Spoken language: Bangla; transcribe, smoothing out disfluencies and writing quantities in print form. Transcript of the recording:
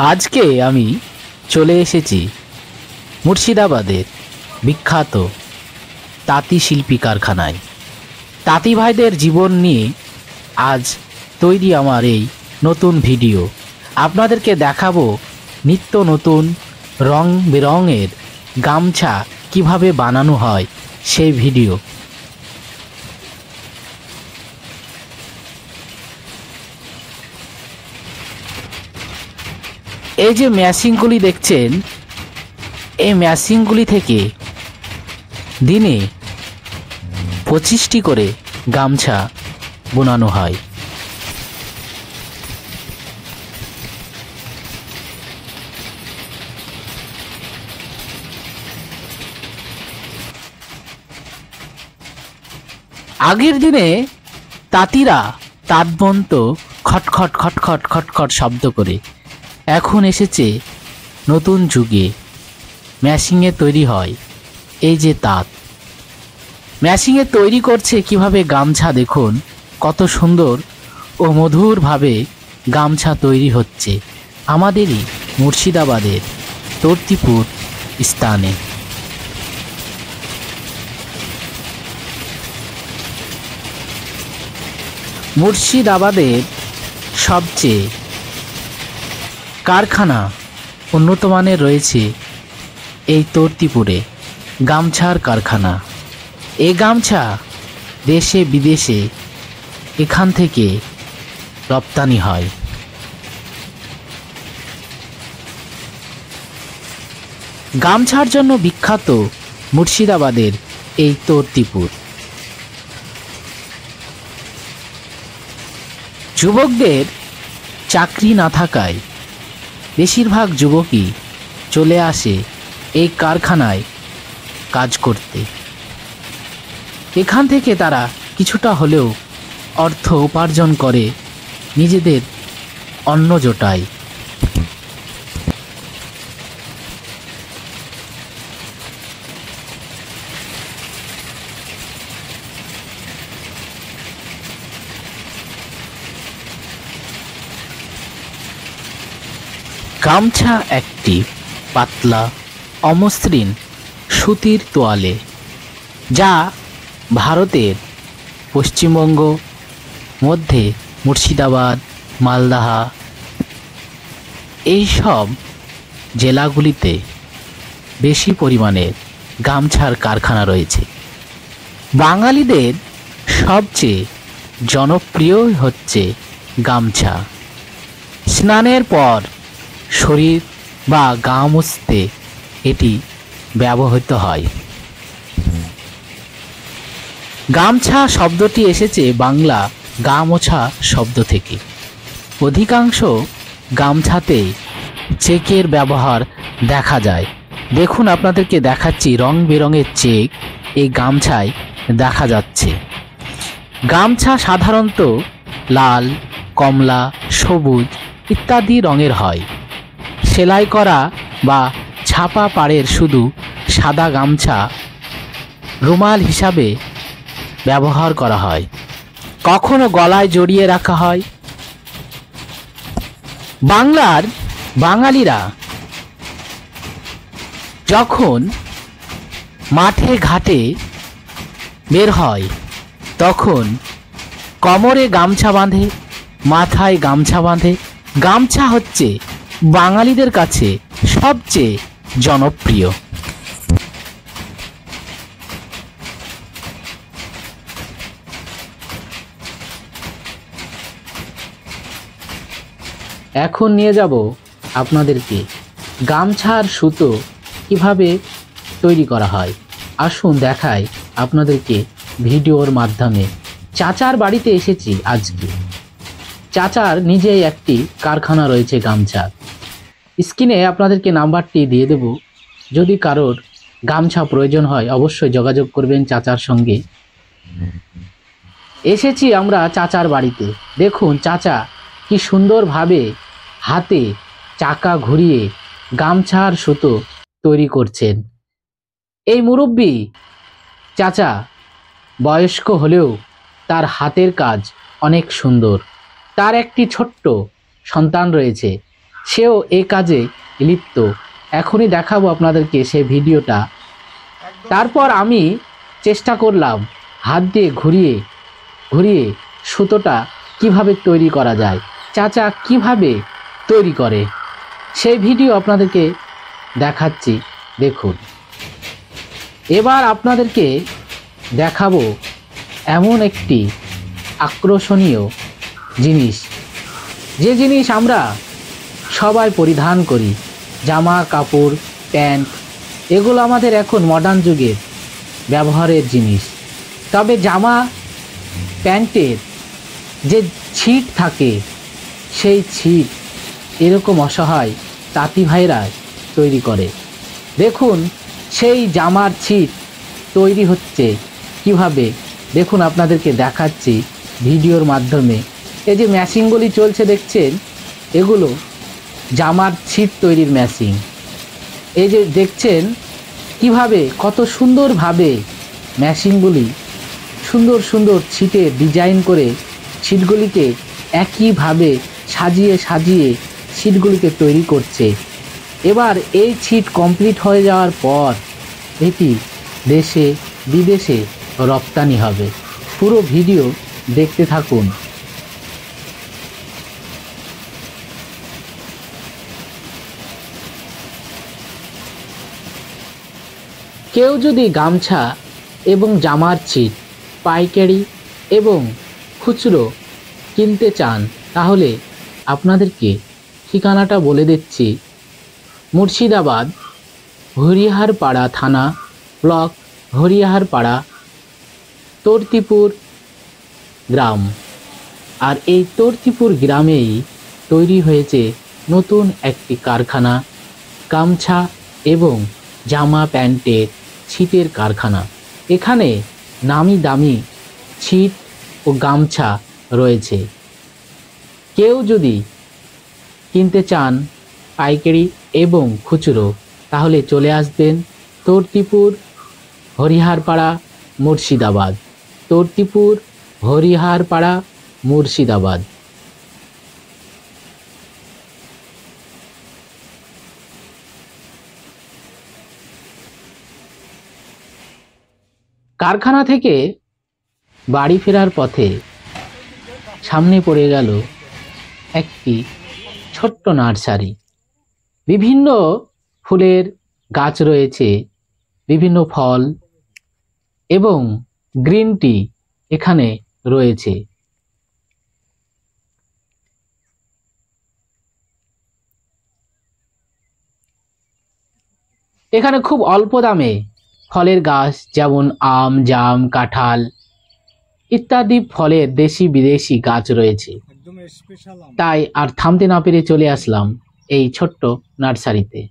আজকে আমি চলে এসেছি মুর্শিদাবাদের বিখ্যাত তাঁতি শিল্পী কারখানায়। তাঁতি ভাইদের জীবন নিয়ে আজ তৈরি আমার এই নতুন ভিডিও। আপনাদেরকে দেখাবো নিত্য নতুন রং বেরঙের গামছা কিভাবে বানানো হয় সেই ভিডিও। এই যে মেশিনগুলি দেখছেন, এই মেশিনগুলি থেকে দিনে 25টি করে গামছা বোনানো হয়। আগের দিনে তাঁতিরা তাঁত বুনত খটখট খটখট খটখট শব্দ করে। এখন এসেছে নতুন যুগে মেশিনে তৈরি হয় এই যে তাঁত। মেশিনে তৈরি করছে কিভাবে গামছা, দেখুন কত সুন্দর ও মধুরভাবে গামছা তৈরি হচ্ছে আমাদেরই মুর্শিদাবাদের তর্তিপুর স্থানে। মুর্শিদাবাদের সবচেয়ে কারখানা উন্নত মানের রয়েছে এই তর্তিপুরে গামছার কারখানা। এই গামছা দেশে বিদেশে এখান থেকে রপ্তানি হয়। গামছার জন্য বিখ্যাত মুর্শিদাবাদের এই তর্তিপুর। যুবকদের চাকরি না থাকায় বেশিরভাগ যুবকই চলে আসে এই কারখানায় কাজ করতে। এখান থেকে তারা কিছুটা হলেও অর্থ উপার্জন করে নিজেদের অন্ন জোটায়। গামছা একটি পাতলা অমসৃণ সুতির তোয়ালে, যা ভারতের পশ্চিমবঙ্গ, মধ্যে মুর্শিদাবাদ, মালদাহা এইসব জেলাগুলিতে বেশি পরিমাণে গামছার কারখানা রয়েছে। বাঙালিদের সবচেয়ে জনপ্রিয় হচ্ছে গামছা। স্নানের পর শরীর বা গা মুছতে এটি ব্যবহৃত হয়। গামছা শব্দটি এসেছে বাংলা গা মোছা শব্দ থেকে। অধিকাংশ গামছাতে চেকের ব্যবহার দেখা যায়। দেখুন, আপনাদেরকে দেখাচ্ছি রং বেরঙের চেক এই গামছায় দেখা যাচ্ছে। গামছা সাধারণত লাল, কমলা, সবুজ ইত্যাদি রঙের হয়। সেলাই করা বা ছাপা পাড়ের শুধু সাদা গামছা রুমাল হিসাবে ব্যবহার করা হয়, কখনো গলায় জড়িয়ে রাখা হয়। বাঙালিরা যখন মাঠে ঘাটে বের হয় তখন কোমরে গামছা বাঁধে, মাথায় গামছা বাঁধে। গামছা হচ্ছে বাঙালিদের কাছে সবচেয়ে জনপ্রিয়। এখন নিয়ে যাব আপনাদেরকে গামছার সুতো কিভাবে তৈরি করা হয়। আসুন দেখাই আপনাদেরকে ভিডিওর মাধ্যমে। চাচার বাড়িতে এসেছি আজকে। চাচার নিজেই একটি কারখানা রয়েছে গামছার। স্ক্রিনে আপনাদেরকে নাম্বারটি দিয়ে দেব। যদি কারোর গামছা প্রয়োজন হয় অবশ্যই যোগাযোগ করবেন চাচার সঙ্গে। এসেছি আমরা চাচার বাড়িতে। দেখুন চাচা কি সুন্দরভাবে হাতে চাকা ঘুরিয়ে গামছার সুতো তৈরি করছেন। এই মুরব্বি চাচা বয়স্ক হলেও তার হাতের কাজ অনেক সুন্দর। তার একটি ছোট্ট সন্তান রয়েছে। সেও এই কাজে লিপ্ত। এখনই দেখাবো আপনাদেরকে সেই ভিডিওটা। তারপর আমি চেষ্টা করলাম হাত দিয়ে ঘুরিয়ে ঘুরিয়ে সুতোটা কিভাবে তৈরি করা যায়, চাচা কিভাবে তৈরি করে সেই ভিডিও আপনাদেরকে দেখাচ্ছি, দেখুন। এবার আপনাদেরকে দেখাবো এমন একটি আকর্ষণীয় জিনিস, যে জিনিস আমরা সবাই পরিধান করি, জামা কাপড় প্যান্ট, এগুলো আমাদের এখন মডার্ন যুগের ব্যবহারের জিনিস। তবে জামা প্যান্টের যে ছিট থাকে, সেই ছিট এরকম অসহায় তাঁতি ভাইরা তৈরি করে। দেখুন সেই জামার ছিট তৈরি হচ্ছে কিভাবে, দেখুন আপনাদেরকে দেখাচ্ছি ভিডিওর মাধ্যমে। এই যে মেশিনগুলি চলছে দেখছেন, এগুলো জামার ছিট তৈরির মেশিন। এই যে দেখছেন কিভাবে কত সুন্দরভাবে মেশিনগুলি সুন্দর সুন্দর ছিটে ডিজাইন করে ছিটগুলিকে একইভাবে সাজিয়ে সাজিয়ে ছিটগুলিকে তৈরি করছে। এবার এই ছিট কমপ্লিট হয়ে যাওয়ার পর এটি দেশে বিদেশে রপ্তানি হবে। পুরো ভিডিও দেখতে থাকুন। কেউ যদি গামছা এবং জামার ছিট পাইকারি এবং খুচরো কিনতে চান, তাহলে আপনাদেরকে ঠিকানাটা বলে দিচ্ছি। মুর্শিদাবাদ হরিহারপাড়া থানা, ব্লক হরিহারপাড়া, তর্তিপুর গ্রাম। আর এই তর্তিপুর গ্রামেই তৈরি হয়েছে নতুন একটি কারখানা, গামছা এবং জামা প্যান্টের ছিটের কারখানা। এখানে নামি দামি ছিট ও গামছা রয়েছে। কেউ যদি কিনতে চান পাইকারি এবং খুচরো, তাহলে চলে আসবেন তর্তিপুর হরিহারপাড়া মুর্শিদাবাদ, তর্তিপুর হরিহারপাড়া মুর্শিদাবাদ। কারখানা থেকে বাড়ি ফেরার পথে সামনে পড়ে গেল একটি ছোট্ট নার্সারি। বিভিন্ন ফুলের গাছ রয়েছে, বিভিন্ন ফল এবং গ্রিন টি এখানে রয়েছে। এখানে খুব অল্প দামে ফলের গাছ যেমন আম, জাম, কাঁঠাল ইত্যাদি ফলের দেশি বিদেশি গাছ রয়েছে। তাই আর থামতে না পেরে চলে আসলাম এই ছোট্ট নার্সারিতে।